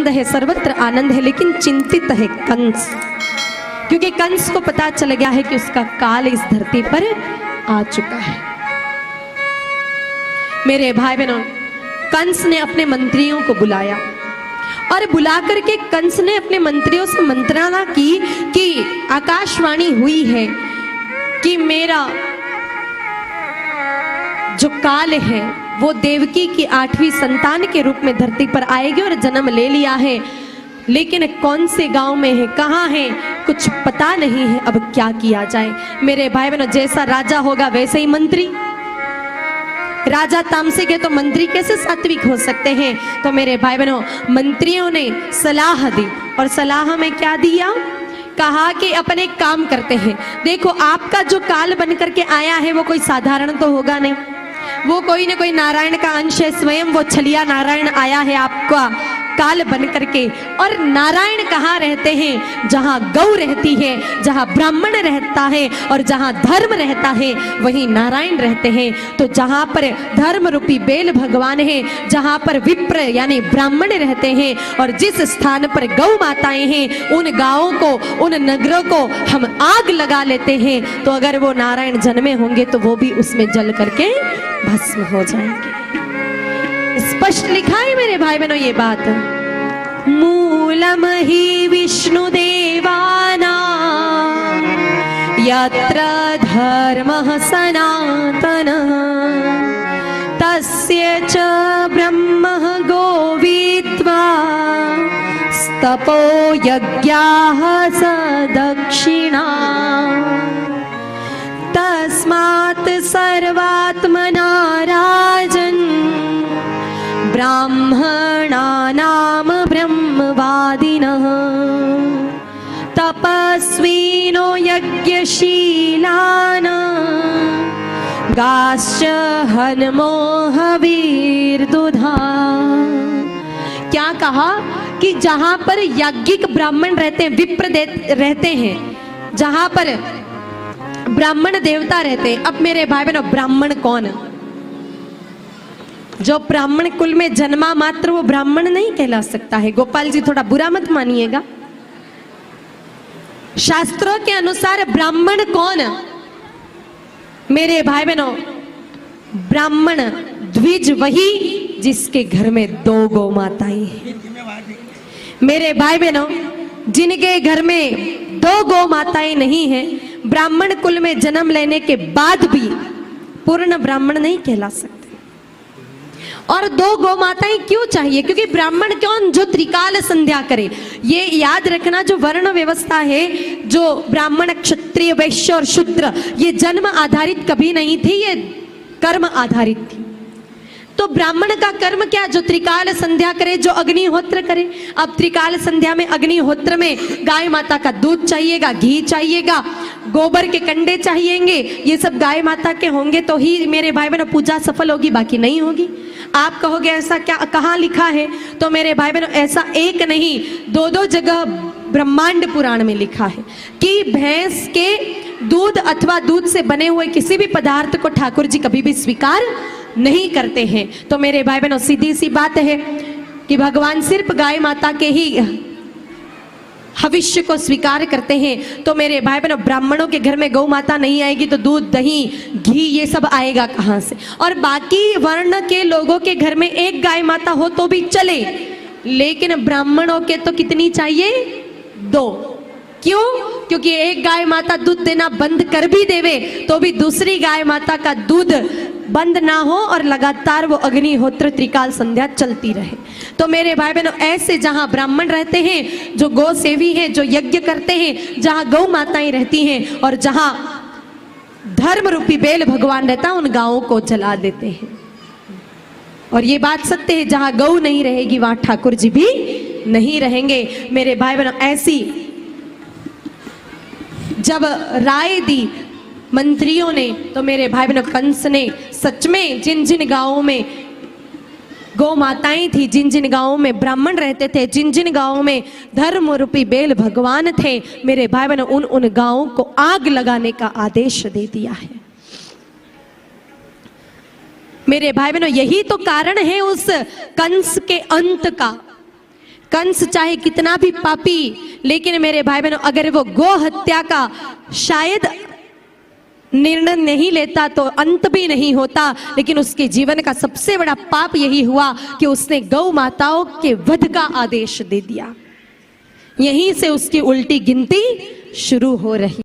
आनंद है, सर्वत्र आनंद है, लेकिन चिंतित है कंस, क्योंकि कंस को पता चल गया है कि उसका काल इस धरती पर आ चुका है। मेरे भाई बहनों, कंस ने अपने मंत्रियों को बुलाया और बुला करके कंस ने अपने मंत्रियों से मंत्रणा की कि आकाशवाणी हुई है कि मेरा जो काल है वो देवकी की 8वीं संतान के रूप में धरती पर आएगी और जन्म ले लिया है, लेकिन कौन से गांव में है, कहाँ है, कुछ पता नहीं है। अब क्या किया जाए। मेरे भाई बहनों, जैसा राजा होगा वैसे ही मंत्री। राजा तामसिक है तो मंत्री कैसे सात्विक हो सकते हैं। तो मेरे भाई बहनों, मंत्रियों ने सलाह दी और सलाह में क्या दिया, कहा कि अपन एक काम करते हैं, देखो आपका जो काल बन करके आया है वो कोई साधारण तो होगा नहीं, वो कोई ना कोई नारायण का अंश है, स्वयं वो छलिया नारायण आया है आपका काल बन करके। और नारायण कहाँ रहते हैं, जहाँ गौ रहती है, जहाँ ब्राह्मण रहता है और जहाँ धर्म रहता है वहीं नारायण रहते हैं। तो जहाँ पर धर्म रूपी बेल भगवान है, जहाँ पर विप्र यानी ब्राह्मण रहते हैं और जिस स्थान पर गौ माताएं हैं, उन गांवों को, उन नगरों को हम आग लगा लेते हैं, तो अगर वो नारायण जन्मे होंगे तो वो भी उसमें जल करके भस्म हो जाएंगे। स्पष्ट लिखा है मेरे भाई बहनों ये बात। मूलम ही विष्णुदेवाना यत्र धर्मः सनातनः तस्य च ब्रह्मः गोवित्वा स्तपो यज्ञाः सदक्षिणा तस्मात् सर्वात्मना राजन् ब्राह्मणानाम ब्रह्मवादिनः तपस्विनो यज्ञशीलानां गाश्च हनमो हवीर्दुधा। क्या कहा कि जहां पर याज्ञिक ब्राह्मण रहते हैं, विप्र रहते हैं, जहां पर ब्राह्मण देवता रहते हैं। अब मेरे भाई बहनों, ब्राह्मण कौन? जो ब्राह्मण कुल में जन्मा मात्र वो ब्राह्मण नहीं कहला सकता है। गोपाल जी थोड़ा बुरा मत मानिएगा। शास्त्रों के अनुसार ब्राह्मण कौन? मेरे भाई बहनों, ब्राह्मण द्विज वही जिसके घर में 2 गौ माताएं हैं। मेरे भाई बहनों, जिनके घर में 2 गौ माताएं नहीं हैं, ब्राह्मण कुल में जन्म लेने के बाद भी पूर्ण ब्राह्मण नहीं कहला सकते। और 2 गौ माताएं क्यों चाहिए? क्योंकि ब्राह्मण कौन? जो त्रिकाल संध्या करे। ये याद रखना, जो वर्ण व्यवस्था है, जो ब्राह्मण, क्षत्रिय, वैश्य और शूद्र, ये जन्म आधारित कभी नहीं थी, ये कर्म आधारित थी। तो ब्राह्मण का कर्म क्या? जो त्रिकाल संध्या करे, जो अग्निहोत्र करे। अब त्रिकाल संध्या में अग्निहोत्र में गाय माता का दूध चाहिएगा, घी चाहिएगा, गोबर के कंडे चाहिएंगे। ये सब गाय माता के होंगे तो ही मेरे भाई बहनों पूजा सफल होगी, बाकी नहीं होगी। आप कहोगे ऐसा क्या, कहाँ लिखा है? तो मेरे भाई बहनों, ऐसा एक नहीं 2 जगह ब्रह्मांड पुराण में लिखा है कि भैंस के दूध अथवा दूध से बने हुए किसी भी पदार्थ को ठाकुर जी कभी भी स्वीकार नहीं करते हैं। तो मेरे भाई बहनों, सीधी सी बात है कि भगवान सिर्फ गाय माता के ही भविष्य को स्वीकार करते हैं। तो मेरे भाई बहनों, ब्राह्मणों के घर में गौ माता नहीं आएगी तो दूध, दही, घी ये सब आएगा कहाँ से? और बाकी वर्ण के लोगों के घर में 1 गाय माता हो तो भी चले, लेकिन ब्राह्मणों के तो कितनी चाहिए? 2। क्यों? क्योंकि 1 गाय माता दूध देना बंद कर भी देवे तो भी दूसरी गाय माता का दूध बंद ना हो और लगातार वो अग्निहोत्र त्रिकाल संध्या चलती रहे। तो मेरे भाई बहनों, ऐसे जहां ब्राह्मण रहते हैं, जो गौ सेवी हैं, जो यज्ञ करते हैं, जहां गौ माताएं रहती हैं और जहां धर्म रूपी बेल भगवान रहता है, उन गांवों को जला देते हैं। और ये बात सत्य है, जहां गौ नहीं रहेगी वहां ठाकुर जी भी नहीं रहेंगे। मेरे भाई बहनों, ऐसी जब राय दी मंत्रियों ने, तो मेरे भाई बहनों, कंस ने सच में जिन जिन गांवों में गौ माताएं थी, जिन जिन गांवों में ब्राह्मण रहते थे, जिन जिन गांवों में धर्म रूपी बेल भगवान थे, मेरे भाई बहनों, उन गांवों को आग लगाने का आदेश दे दिया है। मेरे भाई बहनों, यही तो कारण है उस कंस के अंत का। कंस चाहे कितना भी पापी, लेकिन मेरे भाई बहनों अगर वो गौ हत्या का शायद निर्णय नहीं लेता तो अंत भी नहीं होता, लेकिन उसके जीवन का सबसे बड़ा पाप यही हुआ कि उसने गौ माताओं के वध का आदेश दे दिया। यहीं से उसकी उल्टी गिनती शुरू हो रही।